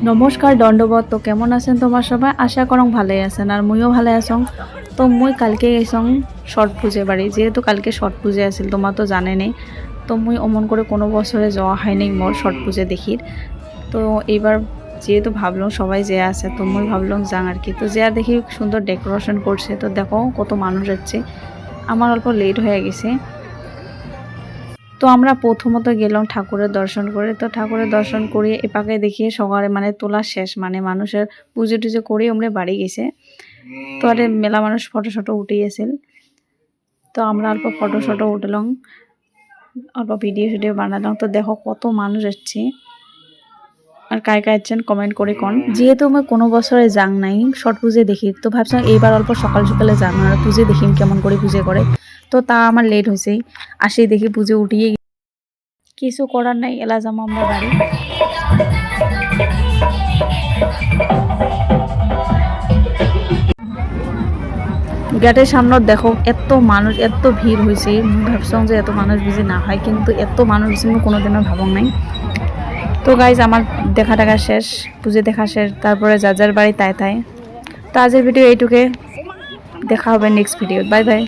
নমস্কার দণ্ডবত। তো কেমন আছেন তোমার সবাই? আশা করং ভালোই আছেন আর মুইও ভালো আছং। তো মুই কালকে গেছং ছট পুজো বাড়ি, যেহেতু কালকে ছট পুজো আছিল তোমার তো জানেনই। তো মুই অমন করে কোনো বছরে যাওয়া হয়নি মোর ছট পুজো দেখির। তো এইবার যেহেতু ভাবলাম সবাই যে আছে, তো মুই ভাবলাম যাং আর কি। তো যে আর দেখি সুন্দর ডেকোরেশন করছে, তো দেখো কত মানুষ যাচ্ছে। আমার অল্প লেট হয়ে গেছে। তো আমরা প্রথমত গেলাম ঠাকুরের দর্শন করে। তো ঠাকুরের দর্শন করে এপাকে দেখিয়ে সকালে মানে তোলা শেষ, মানে মানুষের পুজো টুজো করে আমরা বাড়ি গেছে। তো আরে মেলা মানুষ ফটো শটো উঠিয়েছিল। তো আমরা অল্প ফটো শটো উঠলাম, অল্প ভিডিও ভিডিও বানালাম। তো দেখো কত মানুষ এসছে, আর কায় কায় এসছেন কমেন্ট করে কোন। যেহেতু আমি কোনো বছরে যাং নাই ছট পুজো দেখি, তো ভাবছিলাম এইবার অল্প সকাল সকালে যাং আর পুজো দেখিম কেমন করে পুজো করে। তো তা আমার লেট হয়েছে, আসি দেখি পুজো উঠিয়ে কিছু করার নাই, এলা যাবো আমরা বাড়ি। গেটের সামনে দেখো এত মানুষ, এত ভিড় হয়েছে। আমি ভাবছিলাম যে এত মানুষ বুঝি না হয়, কিন্তু এত মানুষ হয়েছে আমি কোনোদিনও ভাবং নাই। তো গাইজ আমার দেখা টাকা শেষ, পুজো দেখা শেষ, তারপরে যার যার বাড়ি তাই তাই। তো আজকের ভিডিও এইটুকে, দেখা হবে নেক্সট ভিডিও। Bye bye.